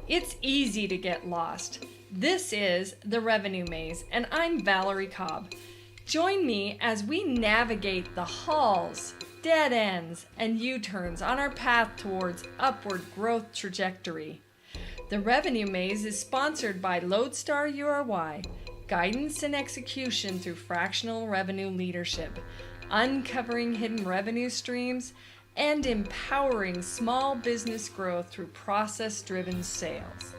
It's easy to get lost. This is The Revenue Maze, and I'm Valerie Cobb. Join me as we navigate the halls, dead ends, and U-turns on our path towards upward growth trajectory. The Revenue Maze is sponsored by Lodestar URY, guidance and execution through fractional revenue leadership, uncovering hidden revenue streams, and empowering small business growth through process-driven sales.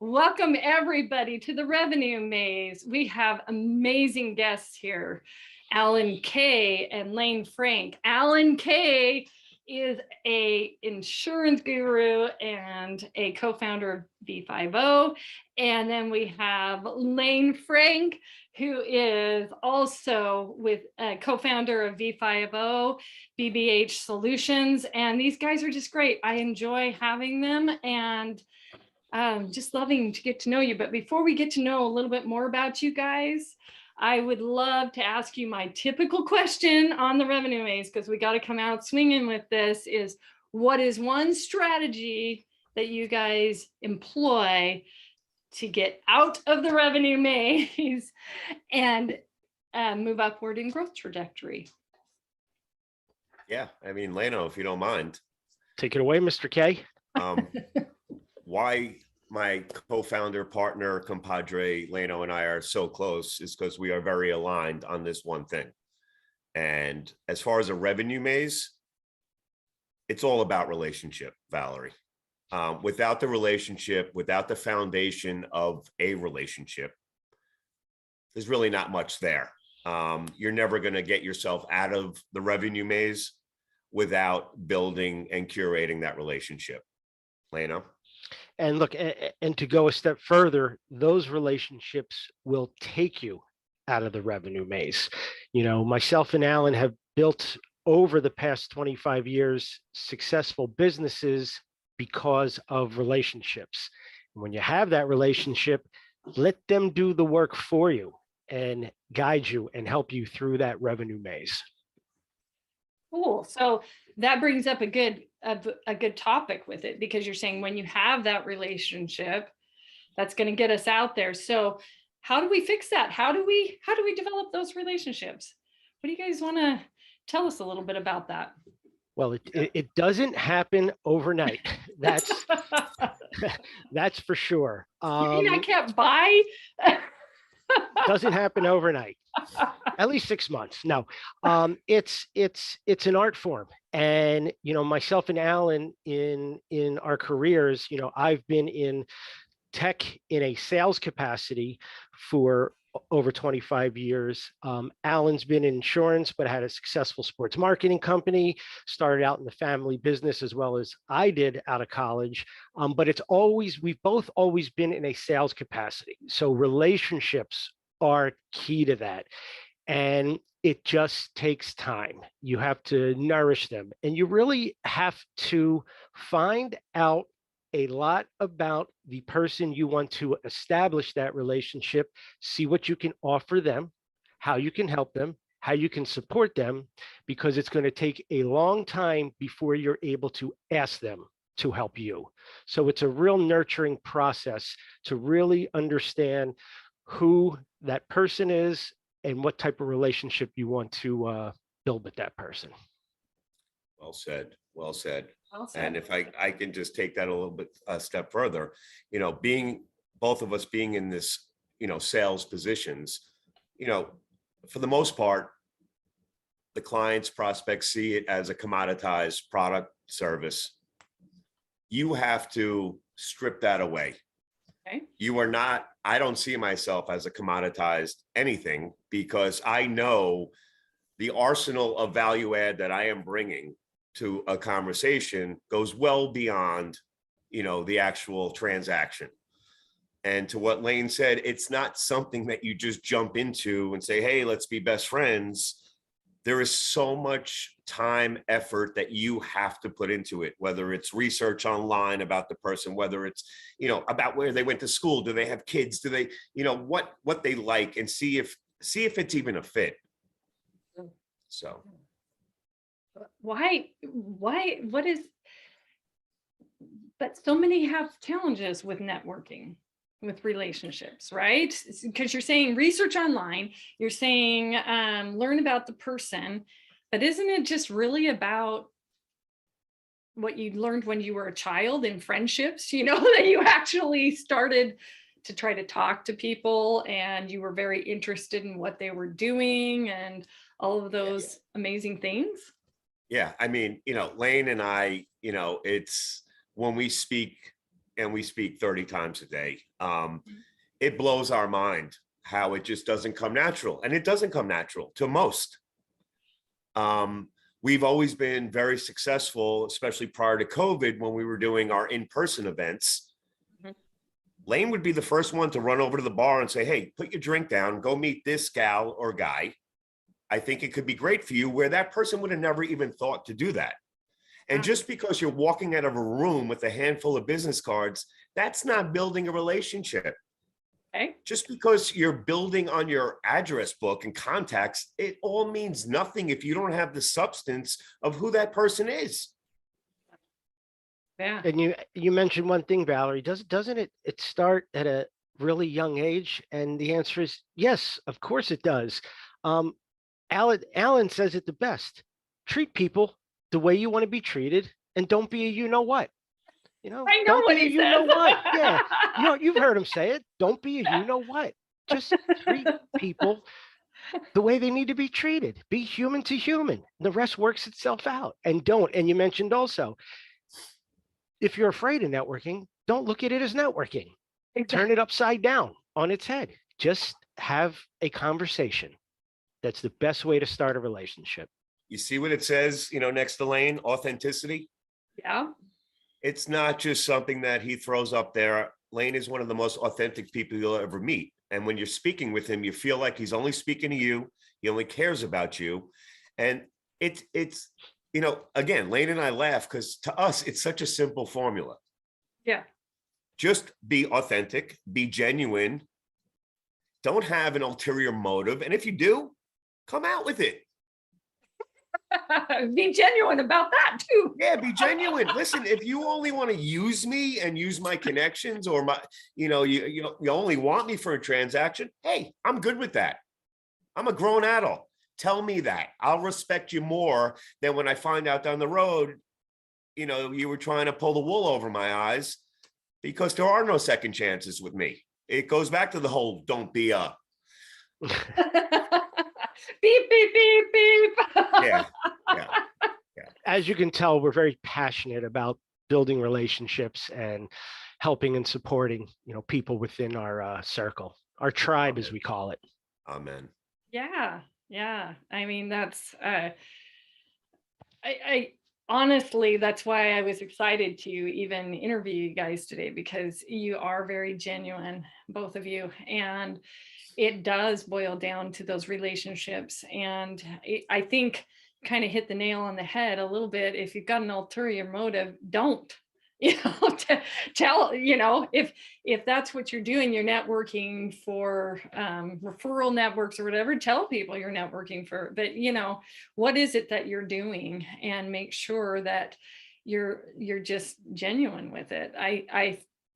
Welcome everybody to the Revenue Maze. We have amazing guests here, Kaye and Layne Frank. Kaye is a insurance guru and a co-founder of V50. And then we have Layne Frank, who is also with a co-founder of V50, BBH Solutions. And these guys are just great. I enjoy having them and just loving to get to know you. But before we get to know a little bit more about you guys, I would love to ask you my typical question on the Revenue Maze, because we got to come out swinging with this, is what is one strategy that you guys employ to get out of the Revenue Maze and move upward in growth trajectory? Yeah, I mean, Layne, if you don't mind. Take it away, Mr. Kaye. Why my co-founder, partner, compadre, Layne and I are so close is because we are very aligned on this one thing. And as far as a revenue maze, it's all about relationship, Valerie. Without the relationship, without the foundation of a relationship, there's really not much there. You're never going to get yourself out of the revenue maze without building and curating that relationship. Layne? And look, and to go a step further, those relationships will take you out of the revenue maze. You know, myself and Alan have built over the past 25 years successful businesses because of relationships. When you have that relationship, let them do the work for you and guide you and help you through that revenue maze. Cool. So that brings up a good topic with it, because you're saying when you have that relationship, that's going to get us out there. So how do we fix that? How do we develop those relationships? What do you guys want to tell us a little bit about that? Well, it doesn't happen overnight. That's that's for sure. You mean I can't buy? Doesn't happen overnight. At least 6 months. No, it's an art form. And, you know, myself and Alan in our careers, you know, I've been in tech in a sales capacity for over 25 years. Alan's been in insurance, but had a successful sports marketing company, started out in the family business as well as I did out of college. But we've both always been in a sales capacity. So relationships are key to that. And it just takes time. You have to nourish them, and you really have to find out a lot about the person you want to establish that relationship, see what you can offer them, how you can help them, how you can support them, because it's going to take a long time before you're able to ask them to help you. So it's a real nurturing process to really understand who that person is and what type of relationship you want to build with that person. Well said. Well said. Well said. And if I can just take that a little bit a step further, you know, both of us being in this, you know, sales positions, you know, for the most part, the clients, prospects see it as a commoditized product, service. You have to strip that away. Okay. I don't see myself as a commoditized anything, because I know the arsenal of value add that I am bringing to a conversation goes well beyond, you know, the actual transaction. And to what Layne said, it's not something that you just jump into and say, hey, let's be best friends. There is so much time, effort that you have to put into it, whether it's research online about the person, whether it's, you know, about where they went to school, do they have kids, do they, you know, what they like, and see if it's even a fit. So what is But so many have challenges with networking, with relationships, right? Because you're saying research online, you're saying learn about the person, but isn't it just really about what you learned when you were a child in friendships, that you actually started to try to talk to people and you were very interested in what they were doing and all of those amazing things? Yeah. I mean, Layne and I, it's when we speak and we speak 30 times a day, it blows our mind how it just doesn't come natural. And it doesn't come natural to most. We've always been very successful, especially prior to COVID, when we were doing our in-person events. Mm-hmm. Layne would be the first one to run over to the bar and say, hey, put your drink down, go meet this gal or guy. I think it could be great for you, where that person would have never even thought to do that. And just because you're walking out of a room with a handful of business cards, that's not building a relationship. Okay. Just because you're building on your address book and contacts, it all means nothing if you don't have the substance of who that person is. Yeah. And you mentioned one thing, Valerie. Doesn't it start at a really young age? And the answer is yes, of course it does. Alan says it the best. Treat people the way you want to be treated, and don't be a you-know-what. I know don't what be he a you-know-what. Yeah, you've heard him say it. Don't be a you-know-what. Just treat people the way they need to be treated. Be human to human. The rest works itself out. And you mentioned also, if you're afraid of networking, don't look at it as networking. Exactly. Turn it upside down on its head. Just have a conversation. That's the best way to start a relationship. You see what it says, next to Layne, authenticity? Yeah. It's not just something that he throws up there. Layne is one of the most authentic people you'll ever meet. And when you're speaking with him, you feel like he's only speaking to you. He only cares about you. And it's again, Layne and I laugh because to us, it's such a simple formula. Yeah. Just be authentic, be genuine. Don't have an ulterior motive. And if you do, come out with it. Be genuine about that too. Yeah, be genuine. Listen, if you only want to use me and use my connections, or my, you only want me for a transaction, hey, I'm good with that. I'm a grown adult. Tell me that. I'll respect you more than when I find out down the road, you were trying to pull the wool over my eyes, because there are no second chances with me. It goes back to the whole don't be a beep, beep, beep, beep. Yeah. As you can tell, we're very passionate about building relationships and helping and supporting, people within our circle, our tribe, as we call it. Amen. Yeah. I mean, that's I honestly, that's why I was excited to even interview you guys today, because you are very genuine, both of you, and it does boil down to those relationships. And I think kind of hit the nail on the head a little bit. If you've got an ulterior motive, don't, tell, if that's what you're doing, you're networking for referral networks or whatever, tell people you're networking for, but what is it that you're doing, and make sure that you're just genuine with it.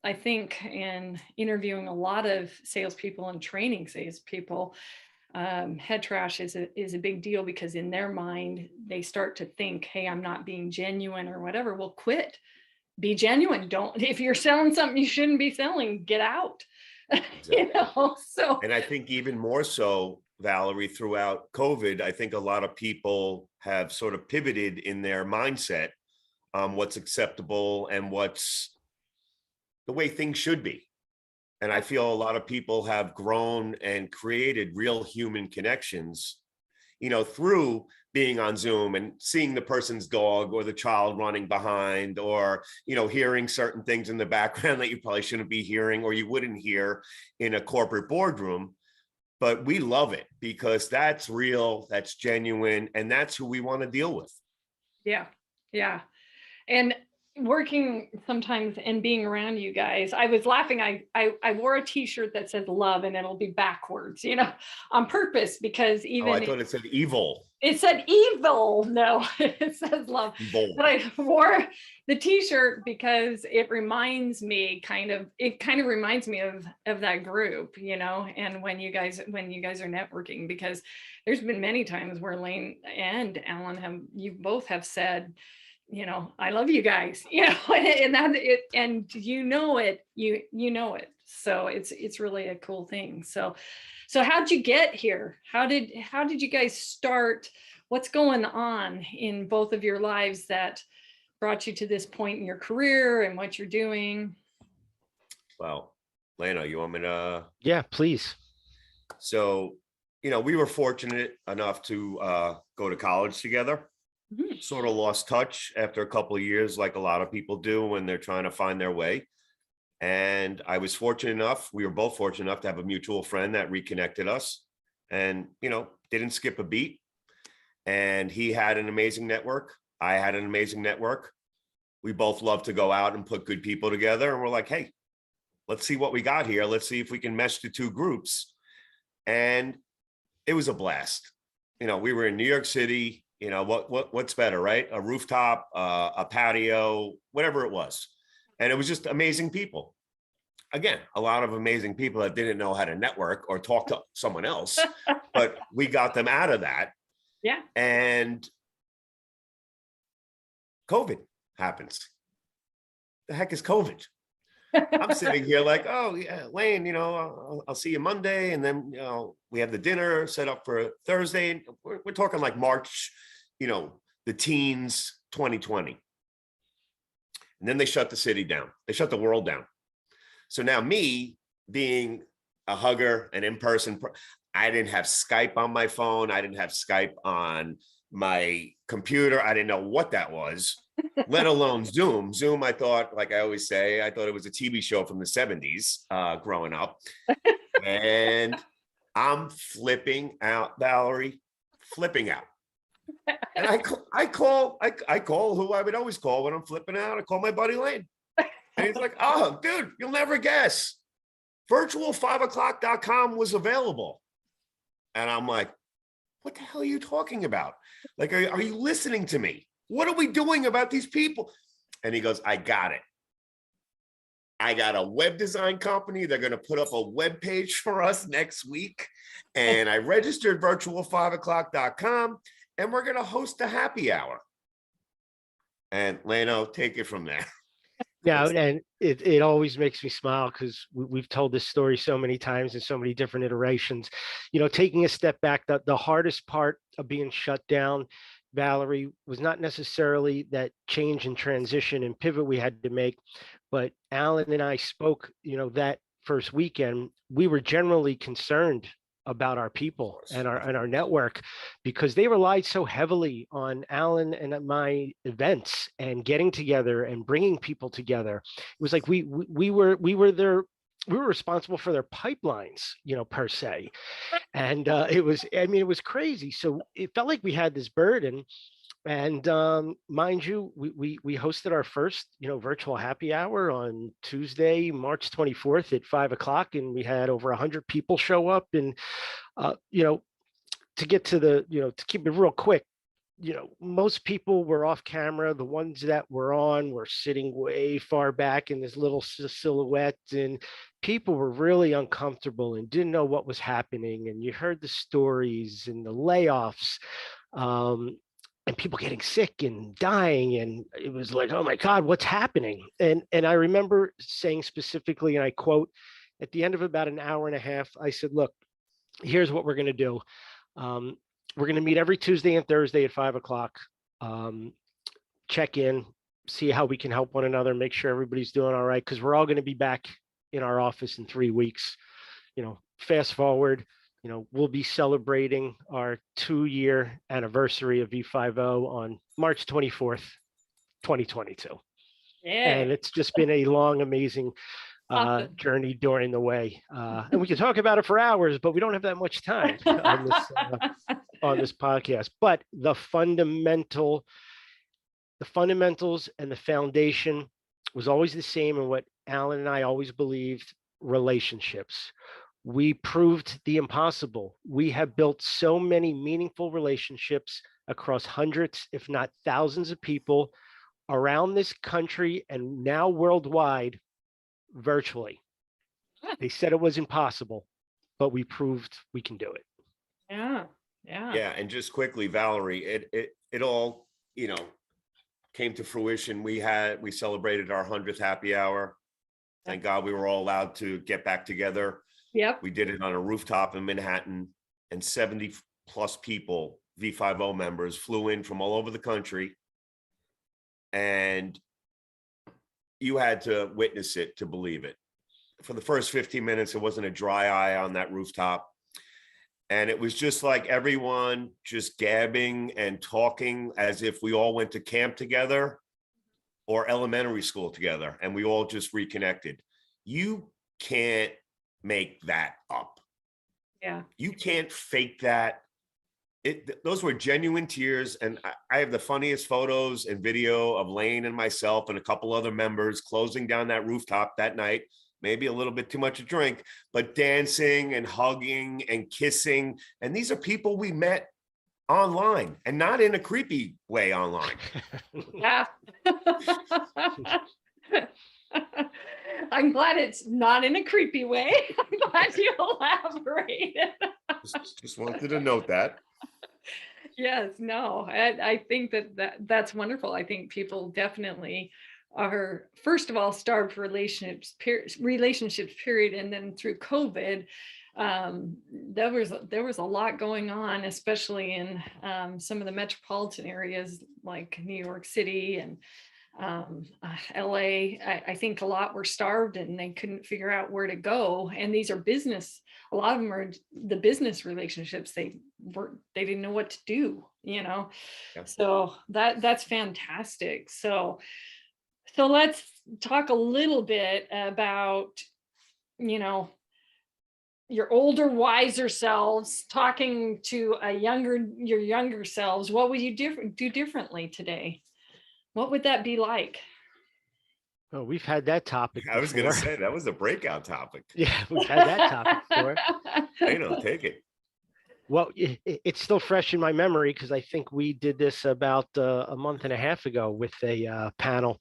I think in interviewing a lot of salespeople and training salespeople, head trash is a big deal, because in their mind, they start to think, hey, I'm not being genuine or whatever. Well, quit. Be genuine. If you're selling something you shouldn't be selling, get out. Exactly. So. And I think even more so, Valerie, throughout COVID, I think a lot of people have sort of pivoted in their mindset, what's acceptable and what's the way things should be. And I feel a lot of people have grown and created real human connections, through being on Zoom and seeing the person's dog or the child running behind, or, hearing certain things in the background that you probably shouldn't be hearing, or you wouldn't hear in a corporate boardroom. But we love it because that's real, that's genuine, and that's who we want to deal with. Yeah. And working sometimes and being around you guys, I was laughing. I wore a t-shirt that says love and it'll be backwards, on purpose, because Oh, I even thought it said evil. it said evil. No, it says love. Evil. But I wore the t-shirt because it reminds me it kind of reminds me of that group, and when you guys are networking, because there's been many times where Layne and Alan you both have said, I love you guys, and that it, and you know it. So it's really a cool thing. So how'd you get here? How did you guys start? What's going on in both of your lives that brought you to this point in your career and what you're doing? Well, Lana, you want me to? Yeah, please. So, we were fortunate enough to go to college together. Mhm. Sort of lost touch after a couple of years, like a lot of people do when they're trying to find their way. And I was we were both fortunate enough to have a mutual friend that reconnected us and, didn't skip a beat. And he had an amazing network. I had an amazing network. We both love to go out and put good people together. And we're like, hey, let's see what we got here. Let's see if we can mesh the two groups. And it was a blast. We were in New York City. What's better, right? A rooftop, a patio, whatever it was. And it was just amazing people. Again, a lot of amazing people that didn't know how to network or talk to someone else, but we got them out of that. Yeah. And COVID happens. The heck is COVID? I'm sitting here like, oh yeah, Layne, I'll see you Monday. And then, we have the dinner set up for Thursday. We're talking like March, the teens 2020. And then they shut the city down. They shut the world down. So now me being a hugger, an in-person, I didn't have Skype on my phone. I didn't have Skype on my computer. I didn't know what that was, let alone Zoom. Zoom, I thought, like I always say, I thought it was a TV show from the 70s growing up. And I'm flipping out, Valerie, flipping out. And I call who I would always call when I'm flipping out. I call my buddy Layne. And he's like, oh, dude, you'll never guess. Virtual5o'clock.com was available. And I'm like, what the hell are you talking about? Like, are you listening to me? What are we doing about these people? And he goes, I got it. I got a web design company. They're going to put up a web page for us next week. And I registered virtual5o'clock.com and we're going to host a happy hour. And Lano, take it from there. Yeah, and it always makes me smile because we've told this story so many times in so many different iterations. Taking a step back, the hardest part of being shut down, Valerie, was not necessarily that change and transition and pivot we had to make, but Alan and I spoke, that first weekend. We were generally concerned about our people and our network because they relied so heavily on Alan and my events and getting together and bringing people together. It was like we were responsible for their pipelines, per se. And it was crazy. So it felt like we had this burden. And mind you, we hosted our first, virtual happy hour on Tuesday, March 24th at 5:00, and we had over 100 people show up. And to get to to keep it real quick, most people were off camera. The ones that were on were sitting way far back in this little silhouette, and people were really uncomfortable and didn't know what was happening. And you heard the stories and the layoffs. And people getting sick and dying, and it was like, oh my God, what's happening? And I remember saying specifically, and I quote, at the end of about an hour and a half, I said, look, here's what we're going to do. We're going to meet every Tuesday and Thursday at 5:00. Check in, see how we can help one another, make sure everybody's doing all right, because we're all going to be back in our office in 3 weeks. Fast forward. We'll be celebrating our 2-year anniversary of V50 on March 24th, 2022. Yeah. And it's just been a long, amazing Awesome. journey during the way. And we can talk about it for hours, but we don't have that much time on this podcast. But the fundamental the fundamentals and the foundation was always the same, and what Alan and I always believed: relationships. We proved the impossible. We have built so many meaningful relationships across hundreds, if not thousands of people around this country and now worldwide, virtually. They said it was impossible, but we proved we can do it. Yeah. Yeah. Yeah, and just quickly, Valerie, it all, came to fruition. We celebrated our 100th happy hour. Thank God we were all allowed to get back together. Yep. We did it on a rooftop in Manhattan, and 70 plus people, V50 members, flew in from all over the country. And you had to witness it to believe it. For the first 15 minutes, it wasn't a dry eye on that rooftop. And it was just like everyone just gabbing and talking as if we all went to camp together or elementary school together, and we all just reconnected. You can't make that up. Yeah. You can't fake that. Those were genuine tears. And I have the funniest photos and video of Layne and myself and a couple other members closing down that rooftop that night. Maybe a little bit too much to drink, but dancing and hugging and kissing. And these are people we met online, and not in a creepy way online. Yeah. I'm glad it's not in a creepy way. I'm glad you elaborated. Just wanted to note that. Yes, no, I think that's wonderful. I think people definitely are, first of all, starved for relationships, period. And then through COVID, there was a lot going on, especially in some of the metropolitan areas like New York City and LA. I think a lot were starved and they couldn't figure out where to go. And these are business. A lot of them are the business relationships. They didn't know what to do, Yeah. So that's fantastic. So let's talk a little bit about, your older, wiser selves talking to your younger selves. What would you do differently today? What would that be like? Oh, we've had that topic before. I was going to say that was a breakout topic. Yeah, we've had that topic before. Take it. Well, it's still fresh in my memory because I think we did this about a month and a half ago with a panel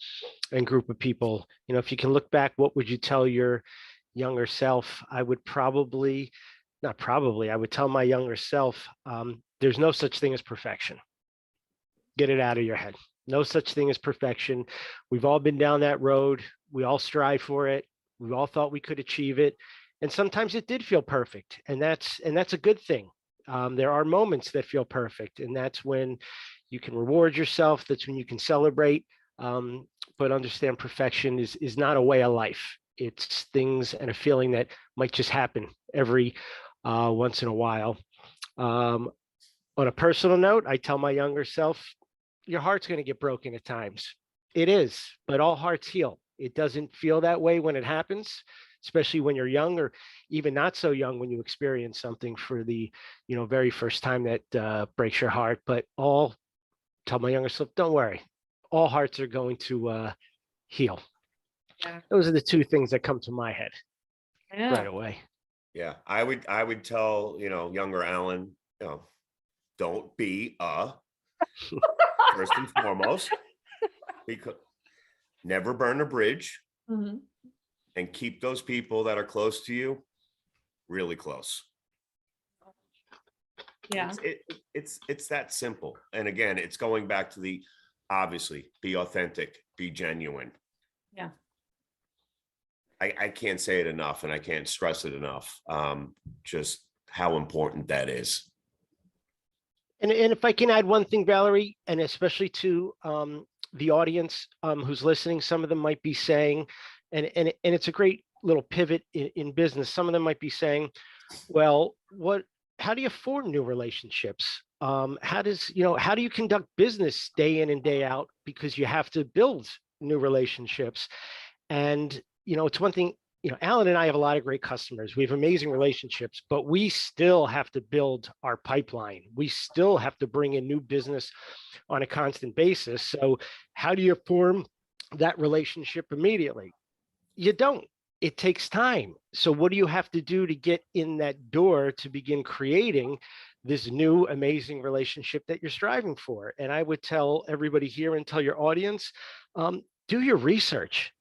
and group of people. If you can look back, what would you tell your younger self? I would I would tell my younger self, there's no such thing as perfection. Get it out of your head. No such thing as perfection. We've all been down that road. We all strive for it. We all thought we could achieve it. And sometimes it did feel perfect. And that's a good thing. There are moments that feel perfect. And that's when you can reward yourself. That's when you can celebrate. But understand perfection is not a way of life. It's things and a feeling that might just happen every once in a while. On a personal note, I tell my younger self, your heart's going to get broken at times. It is, but all hearts heal. It doesn't feel that way when it happens, especially when you're young, or even not so young when you experience something for the very first time that breaks your heart. But tell my younger self, don't worry, all hearts are going to heal. Yeah. Those are the two things that come to my head right Yeah. away. Yeah, I would tell younger Alan, don't be first and foremost, because never burn a bridge. Mhm. And keep those people that are close to you really close. Yeah. It's that simple. And again, it's going back to obviously be authentic, be genuine. Yeah. I can't say it enough, and I can't stress it enough. Just how important that is. And if I can add one thing, Valerie, and especially to the audience who's listening, some of them might be saying, and it's a great little pivot in business. Some of them might be saying, well, how do you form new relationships? How do you conduct business day in and day out, because you have to build new relationships? And it's one thing Alan and I have a lot of great customers. We have amazing relationships, but we still have to build our pipeline. We still have to bring in new business on a constant basis. So how do you form that relationship immediately? You don't. It takes time. So what do you have to do to get in that door to begin creating this new amazing relationship that you're striving for? And I would tell everybody here and tell your audience, do your research,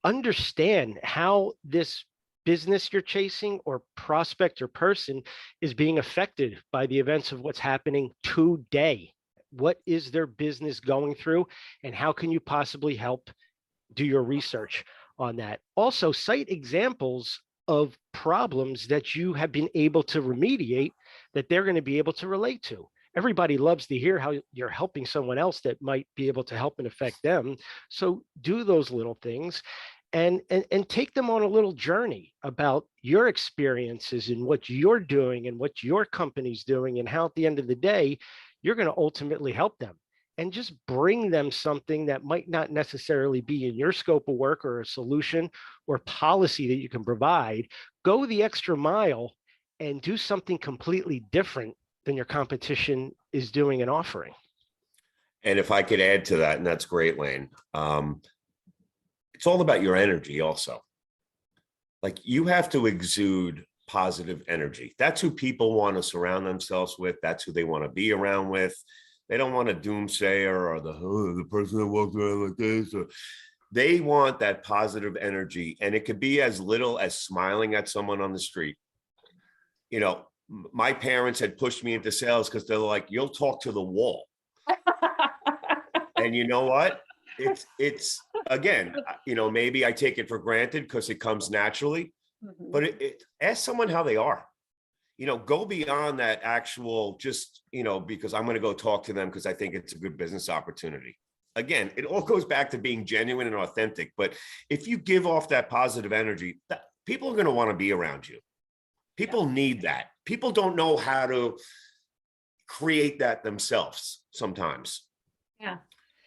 understand how this business you're chasing or prospect or person is being affected by the events of what's happening today. What is their business going through, and how can you possibly help? Do your research on that. Also, cite examples of problems that you have been able to remediate that they're going to be able to relate to. Everybody loves to hear how you're helping someone else that might be able to help and affect them. So do those little things and take them on a little journey about your experiences and what you're doing and what your company's doing, and how at the end of the day, you're going to ultimately help them. And just bring them something that might not necessarily be in your scope of work, or a solution or policy that you can provide. Go the extra mile and do something completely different than your competition is doing and offering. And if I could add to that, and that's great, Layne, it's all about your energy also. Like, you have to exude positive energy. That's who people want to surround themselves with. That's who they want to be around with. They don't want a doomsayer or the person that walks around like this. They want that positive energy. And it could be as little as smiling at someone on the street. My parents had pushed me into sales because they're like, you'll talk to the wall. And you know what? It's again, maybe I take it for granted because it comes naturally, but ask someone how they are. Go beyond that actual just, because I'm going to go talk to them because I think it's a good business opportunity. Again, it all goes back to being genuine and authentic. But if you give off that positive energy, people are going to want to be around you. People need that. People don't know how to create that themselves sometimes. Yeah.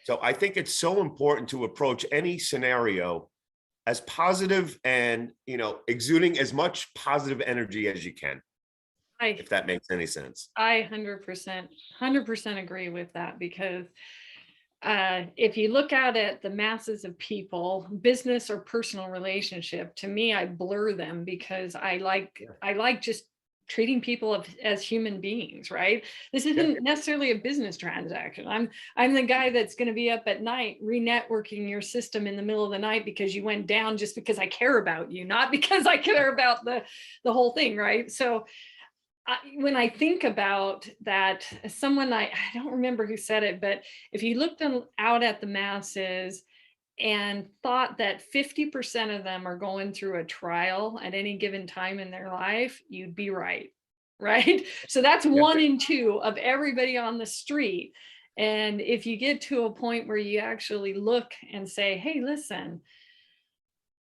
So I think it's so important to approach any scenario as positive and, exuding as much positive energy as you can. If that makes any sense. I 100% agree with that, because if you look out at the masses of people, business or personal relationship, to me, I blur them, because I like just treating people as human beings, right? This isn't necessarily a business transaction. I'm the guy that's going to be up at night re-networking your system in the middle of the night because you went down, just because I care about you, not because I care about the whole thing, right? So when I think about that, someone, I don't remember who said it, but if you looked out at the masses and thought that 50% of them are going through a trial at any given time in their life, you'd be right. Right. So that's 1 in 2 of everybody on the street. And if you get to a point where you actually look and say, hey, listen,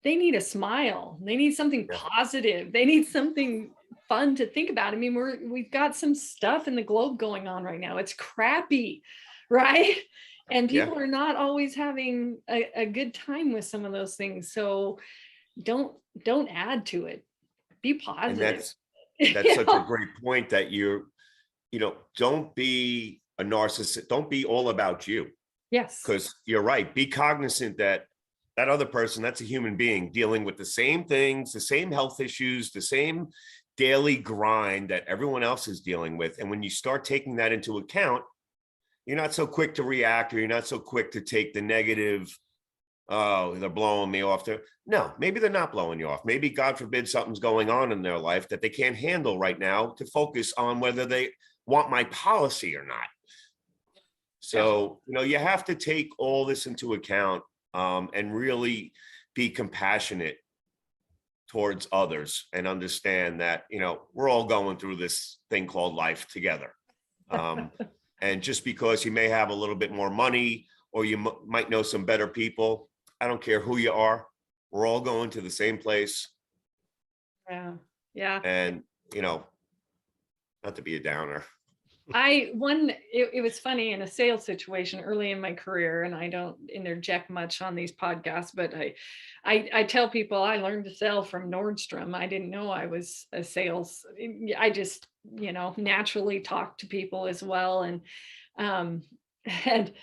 they need a smile. They need something positive. They need something fun to think about. I mean, we've got some stuff in the globe going on right now. It's crappy, right? And people are not always having a good time with some of those things. So don't add to it. Be positive. And that's such a great point, that don't be a narcissist. Don't be all about you. Yes. Because you're right. Be cognizant that other person, that's a human being dealing with the same things, the same health issues, the same daily grind that everyone else is dealing with. And when you start taking that into account, you're not so quick to react, or you're not so quick to take the negative, oh, they're blowing me off. No, maybe they're not blowing you off. Maybe, God forbid, something's going on in their life that they can't handle right now to focus on whether they want my policy or not. So, you have to take all this into account. And really be compassionate towards others, and understand that, we're all going through this thing called life together. And just because you may have a little bit more money, or you might know some better people, I don't care who you are, we're all going to the same place. Yeah. And, not to be a downer, It was funny in a sales situation early in my career, and I don't interject much on these podcasts, but I tell people I learned to sell from Nordstrom. I didn't know I was a sales. I just, naturally talk to people as well. Um, and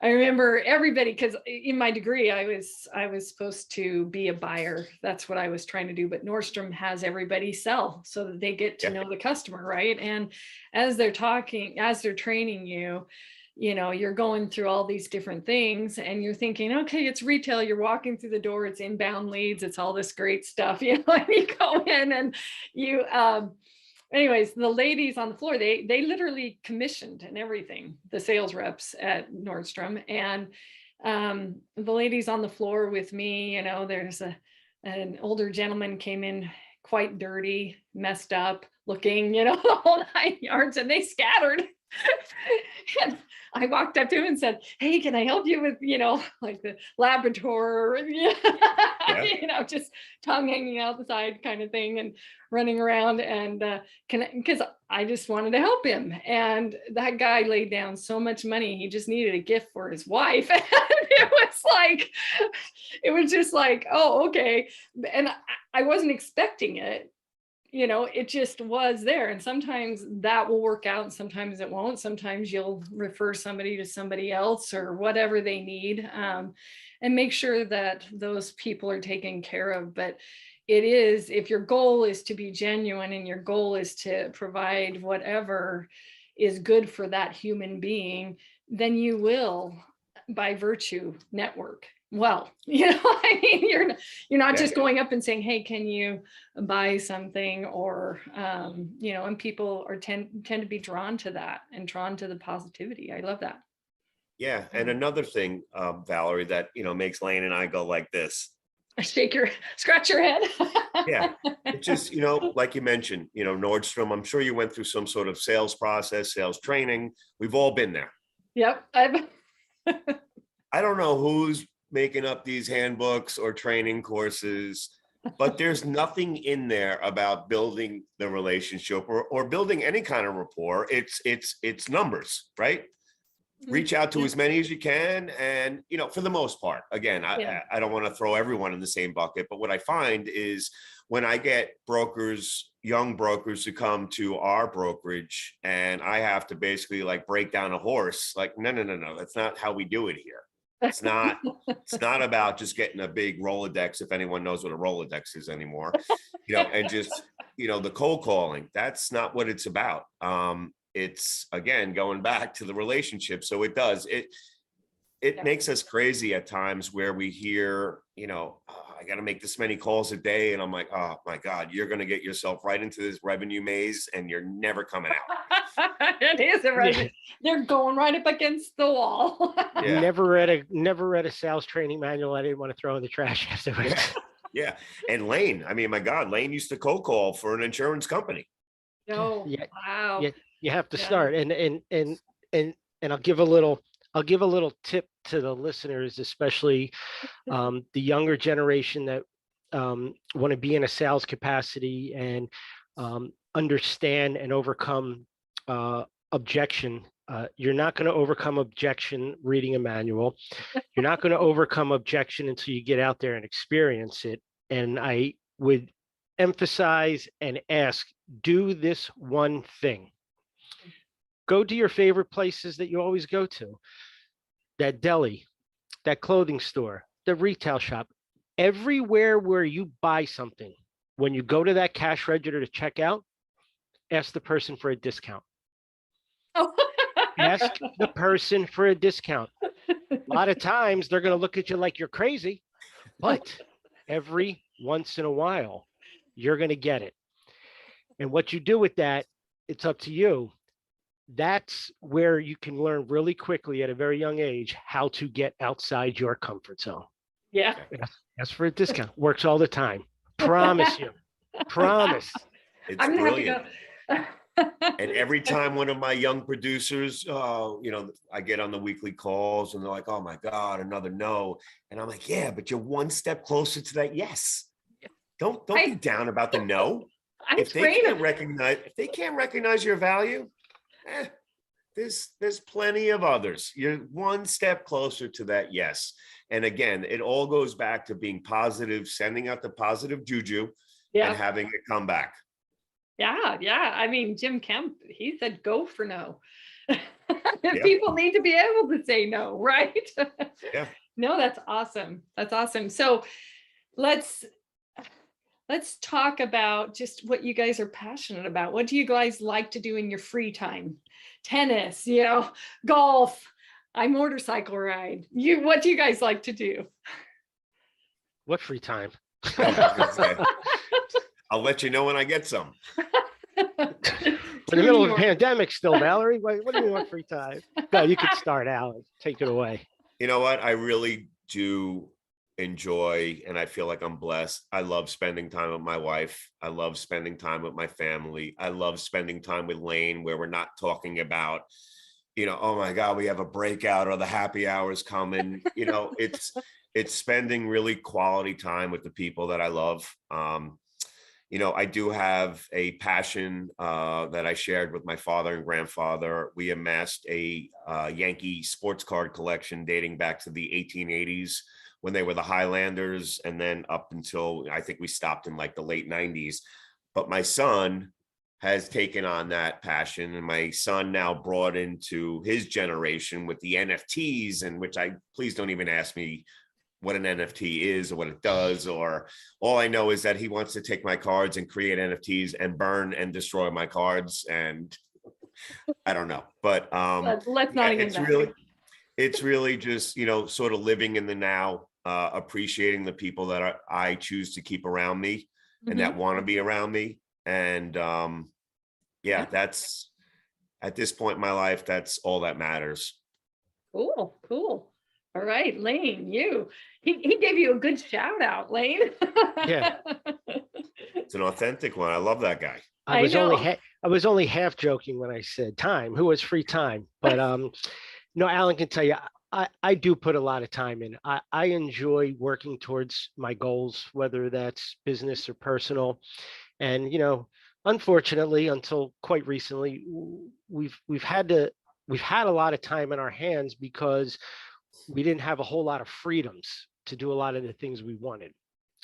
I remember everybody, because in my degree, I was supposed to be a buyer. That's what I was trying to do. But Nordstrom has everybody sell so that they get to know the customer, right? And as they're training you, you're going through all these different things and you're thinking, okay, it's retail. You're walking through the door, it's inbound leads, it's all this great stuff, and you go in and you, anyways, the ladies on the floor, they literally commissioned and everything, the sales reps at Nordstrom. And the ladies on the floor with me, there's an older gentleman came in quite dirty, messed up looking, the whole 9 yards, and they scattered. And I walked up to him and said, hey, can I help you with, like the Labrador, just tongue hanging out the side kind of thing, and running around, and because I just wanted to help him. And that guy laid down so much money, he just needed a gift for his wife. And it was just like, oh, okay. And I wasn't expecting it. It just was there. And sometimes that will work out and sometimes it won't. Sometimes you'll refer somebody to somebody else or whatever they need, and make sure that those people are taken care of. But if your goal is to be genuine and your goal is to provide whatever is good for that human being, then you will, by virtue, network. Well, you're not just going up and saying, hey, can you buy something, or and people tend to be drawn to that and drawn to the positivity. I love that. Yeah. And another thing, Valerie, that makes Layne and I go like this. Scratch your head. Yeah. It just, like you mentioned, Nordstrom, I'm sure you went through some sort of sales process, sales training. We've all been there. Yep. I don't know who's making up these handbooks or training courses, but there's nothing in there about building the relationship or building any kind of rapport. It's numbers, right? Reach out to as many as you can. And, for the most part, again, I don't want to throw everyone in the same bucket, but what I find is when I get young brokers who come to our brokerage and I have to basically like break down a horse, like, no, that's not how we do it here. It's not about just getting a big Rolodex, if anyone knows what a Rolodex is anymore, and just, the cold calling. That's not what it's about. It's, again, going back to the relationship. So it makes us crazy at times where we hear, I got to make this many calls a day. And I'm like, oh my God, you're going to get yourself right into this revenue maze and you're never coming out. It is a revenue. They're going right up against the wall. Yeah. Never read a sales training manual I didn't want to throw in the trash afterwards. Yeah. And Layne, I mean, my God, Layne used to cold call for an insurance company. No. Yeah. Wow. Yeah. You have to start. And I'll give a little tip to the listeners, especially the younger generation that want to be in a sales capacity and understand and overcome objection. You're not going to overcome objection reading a manual. You're not going to overcome objection until you get out there and experience it. And I would emphasize and ask, do this one thing. Go to your favorite places that you always go to. That deli, that clothing store, the retail shop, everywhere where you buy something. When you go to that cash register to check out, ask the person for a discount. Oh. Ask the person for a discount. A lot of times they're going to look at you like you're crazy, but every once in a while, you're going to get it. And what you do with that, it's up to you. That's where you can learn really quickly at a very young age how to get outside your comfort zone. Yeah. Ask for a discount. Works all the time. Promise you. Promise. It's brilliant. And every time one of my young producers, I get on the weekly calls and they're like, oh my God, another no. And I'm like, yeah, but you're one step closer to that yes. Don't be down about the no. If they can't recognize your value, there's plenty of others. You're one step closer to that. Yes. And again, it all goes back to being positive, sending out the positive juju and Yeah. having it come back. Yeah. Yeah. I mean, Jim Kemp, he said, go for no. Yeah. People need to be able to say no, right? Yeah. No, that's awesome. That's awesome. So let's talk about just what you guys are passionate about. What do you guys like to do in your free time? Tennis, golf. I motorcycle ride. What do you guys like to do? What free time? I was gonna say, I'll let you know when I get some. In the middle of a pandemic still, Valerie. What do you want free time? No, you could start, Alan. Take it away. You know what? I really do enjoy, and I feel like I'm blessed. I love spending time with my wife. I love spending time with my family. I love spending time with Layne, where we're not talking about, oh my God, we have a breakout or the happy hours coming. It's spending really quality time with the people that I love. I do have a passion that I shared with my father and grandfather. We amassed a Yankee sports card collection dating back to the 1880s when they were the Highlanders, and then up until I think we stopped in like the late 90s. But my son has taken on that passion, and my son now brought into his generation with the NFTs, and please don't even ask me what an NFT is or what it does, or all I know is that he wants to take my cards and create NFTs and burn and destroy my cards. And I don't know, but let's not even. It's really just, sort of living in the now, appreciating the people that I choose to keep around me and that want to be around me. And that's, at this point in my life, that's all that matters. Cool. All right, Layne, he gave you a good shout out, Layne. Yeah. It's an authentic one. I love that guy. I was only half joking when I said time. Who has free time? But no, Alan can tell you, I do put a lot of time in. I enjoy working towards my goals, whether that's business or personal. And unfortunately, until quite recently, we've had a lot of time in our hands because we didn't have a whole lot of freedoms to do a lot of the things we wanted.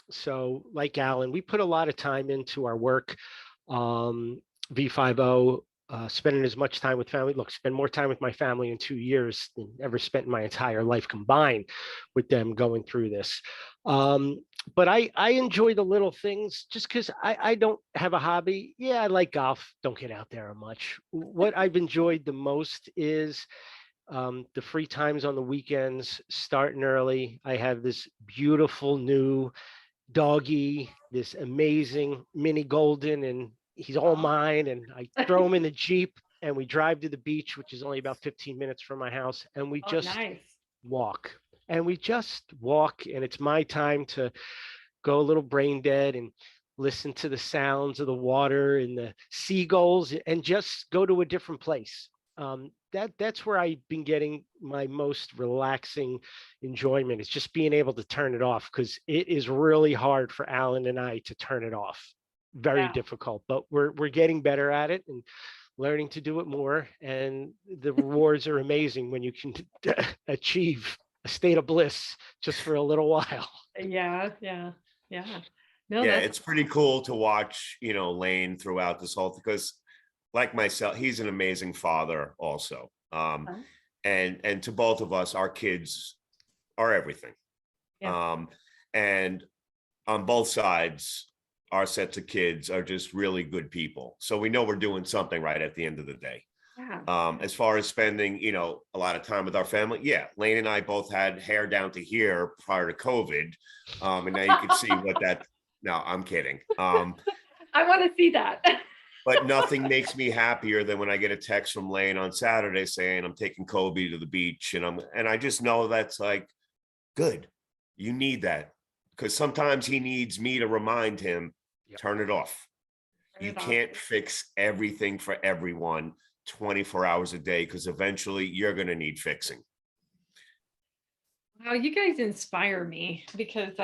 So like Alan, we put a lot of time into our work, V50, spending as much time with family. Look, spend more time with my family in 2 years than ever spent in my entire life combined with them going through this. But I enjoy the little things just because I don't have a hobby. Yeah, I like golf. Don't get out there much. What I've enjoyed the most is the free times on the weekends, starting early. I have this beautiful new doggy, this amazing mini golden, and he's all mine. And I throw him in the Jeep and we drive to the beach, which is only about 15 minutes from my house. And we just walk. And we just walk. And it's my time to go a little brain dead and listen to the sounds of the water and the seagulls and just go to a different place. That's where I've been getting my most relaxing enjoyment. It's just being able to turn it off, because it is really hard for Alan and I to turn it off. Very difficult, but we're getting better at it and learning to do it more. And the rewards are amazing when you can achieve a state of bliss just for a little while. Yeah. No, it's pretty cool to watch, Layne throughout this whole, because like myself, he's an amazing father also. And to both of us, our kids are everything. And on both sides, our sets of kids are just really good people. So we know we're doing something right at the end of the day. As far as spending, a lot of time with our family. Yeah. Layne and I both had hair down to here prior to COVID. And now you can see what that, no, I'm kidding. I want to see that. But nothing makes me happier than when I get a text from Layne on Saturday saying I'm taking Kobe to the beach, and I just know that's like, good. You need that, because sometimes he needs me to remind him, turn it off. You can't fix everything for everyone 24 hours a day, because eventually you're going to need fixing. Wow, you guys inspire me, because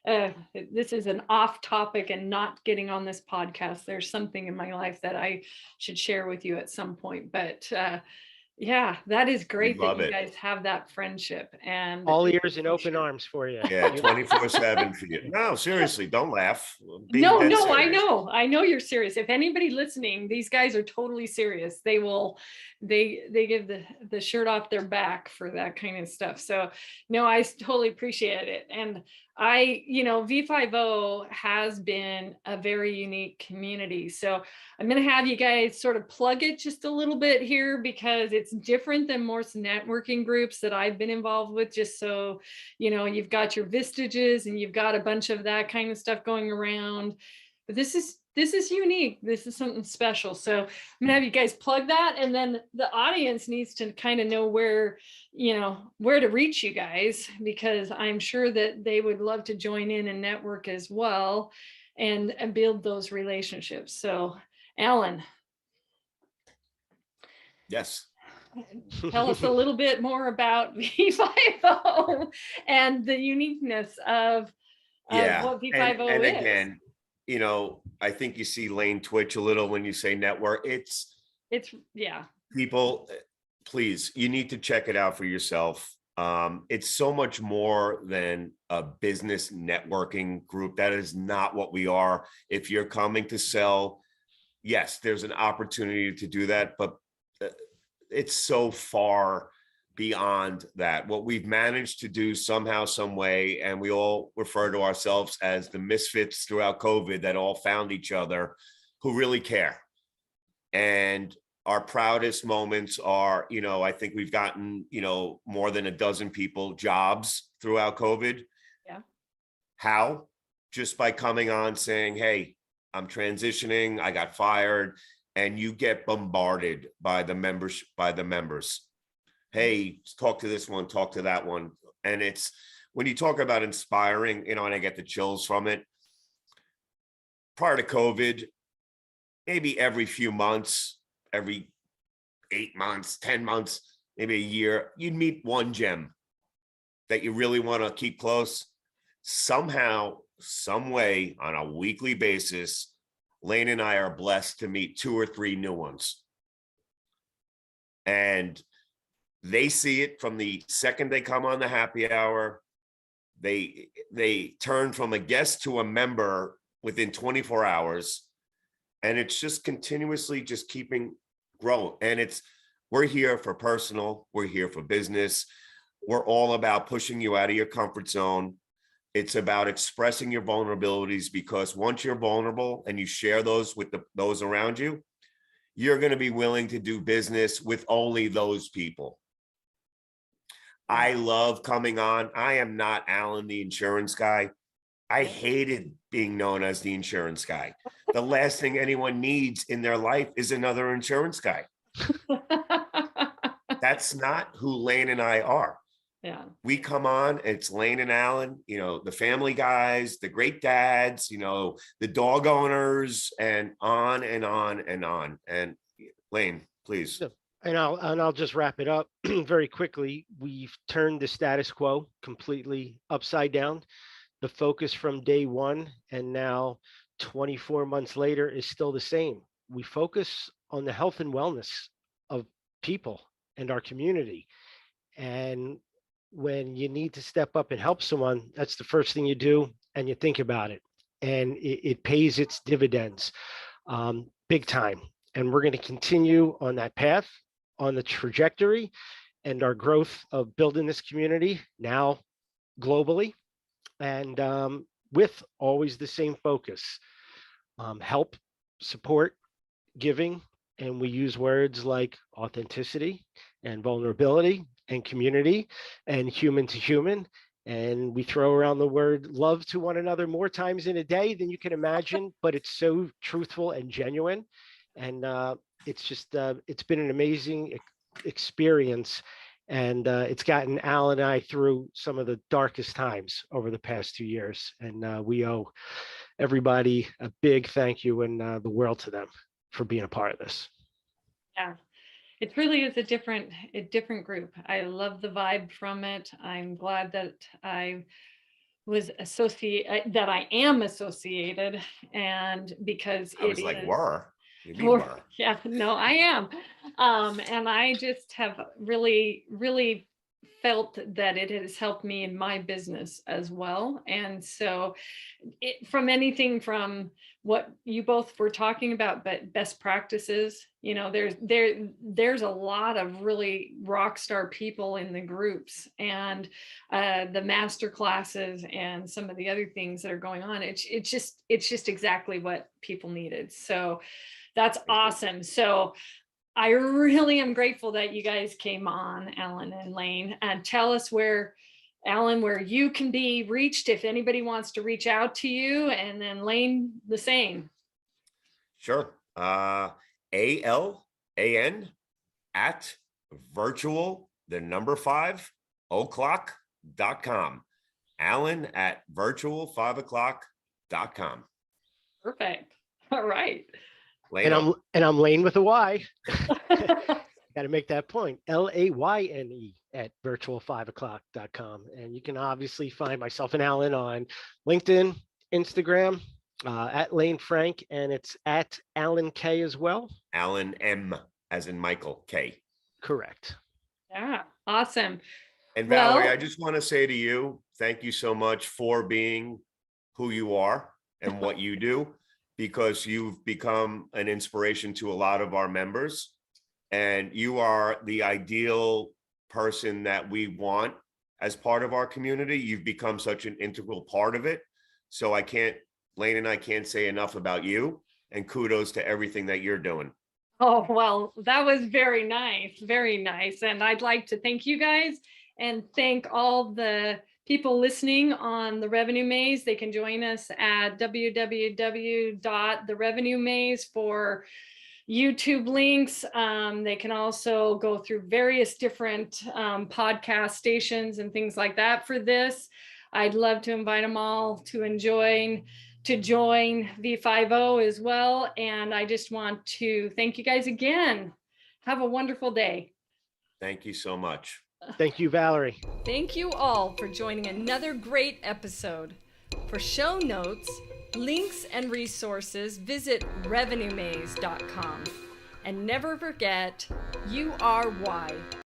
this is an off topic and not getting on this podcast. There's something in my life that I should share with you at some point, but yeah, that is great that love you it. guys have that friendship, and All ears and open arms for you. Yeah, 24/7 for you. No, seriously, don't laugh. Being No, dead no, serious. I know you're serious. If anybody listening, these guys are totally serious. They will, they give the shirt off their back for that kind of stuff. So no, I totally appreciate it. And V50 has been a very unique community. So I'm going to have you guys sort of plug it just a little bit here, because it's different than most networking groups that I've been involved with. Just so, you've got your Vistages and you've got a bunch of that kind of stuff going around. But this is unique. This is something special. So I'm gonna have you guys plug that, and then the audience needs to kind of know where to reach you guys, because I'm sure that they would love to join in and network as well, and build those relationships. So Alan, Yes. tell us a little bit more about V50 and the uniqueness of Yeah. what V50 And is. again, I think you see Layne twitch a little when you say network. It's Yeah. people, please, you need to check it out for yourself. It's so much more than a business networking group. That is not what we are. If you're coming to sell, yes, there's an opportunity to do that, but it's so far beyond that. What we've managed to do somehow, some way, and we all refer to ourselves as the misfits throughout COVID that all found each other, who really care. And our proudest moments are, I think we've gotten, more than a dozen people jobs throughout COVID. Yeah. How? Just by coming on saying, hey, I'm transitioning, I got fired, and you get bombarded by the members. Hey, talk to this one, talk to that one. And it's, when you talk about inspiring, and I get the chills from it. Prior to COVID, maybe every few months, every 8 months, 10 months, maybe a year, you'd meet one gem that you really want to keep close. Somehow, some way, on a weekly basis, Layne and I are blessed to meet 2 or 3 new ones. And they see it from the second they come on the happy hour. They turn from a guest to a member within 24 hours. And it's just continuously just keeping growing. And we're here for personal, we're here for business. We're all about pushing you out of your comfort zone. It's about expressing your vulnerabilities, because once you're vulnerable and you share those with those around you, you're going to be willing to do business with only those people. I love coming on. I am not Alan, the insurance guy. I hated being known as the insurance guy. The last thing anyone needs in their life is another insurance guy. That's not who Layne and I are. Yeah. We come on, it's Layne and Alan, the family guys, the great dads, the dog owners, and on and on and on. And Layne, please. And I'll just wrap it up very quickly. We've turned the status quo completely upside down. The focus from day one and now 24 months later is still the same. We focus on the health and wellness of people and our community. And when you need to step up and help someone, that's the first thing you do, and you think about it. And it pays its dividends big time. And we're going to continue on that path, on the trajectory, and our growth of building this community now globally, and with always the same focus: help, support, giving. And we use words like authenticity and vulnerability and community and human to human. And we throw around the word love to one another more times in a day than you can imagine, but it's so truthful and genuine. And it's just, it's been an amazing experience. And it's gotten Al and I through some of the darkest times over the past 2 years. And we owe everybody a big thank you and the world to them for being a part of this. Yeah, it really is a different group. I love the vibe from it. I'm glad that I was associated, that I am associated, and because I was it like, is. were? You mean Or- were? Yeah, no, I am. And I just have really, really felt that it has helped me in my business as well. And so from anything from what you both were talking about, but best practices, there's a lot of really rock star people in the groups, and the master classes and some of the other things that are going on. It's just exactly what people needed. So that's awesome. So I really am grateful that you guys came on, Alan and Layne, and tell us Alan, where you can be reached if anybody wants to reach out to you, and then Layne, the same. Sure. ALAN at virtual, the number 5 o'clock.com. Alan at virtual5o'clock.com. Perfect. All right. Layne. And I'm Layne with a Y. Got to make that point. LAYNE at virtual5o'clock.com. And you can obviously find myself and Alan on LinkedIn, Instagram, at Layne Frank, and it's at Alan Kaye as well. Alan M as in Michael K. Correct. Yeah, awesome. And Valerie, I just want to say to you, thank you so much for being who you are and what you do, because you've become an inspiration to a lot of our members, and you are the ideal person that we want as part of our community. You've become such an integral part of it. So Layne and I can't say enough about you, and kudos to everything that you're doing. Oh, well, that was very nice. Very nice. And I'd like to thank you guys and thank all the people listening on the Revenue Maze. They can join us at www.therevenuemaze for YouTube links. They can also go through various different podcast stations and things like that for this. I'd love to invite them all to join V50 as well. And I just want to thank you guys again. Have a wonderful day. Thank you so much. Thank you, Valerie. Thank you all for joining another great episode. For show notes, links, and resources, visit revenuemaze.com. And never forget, you are why.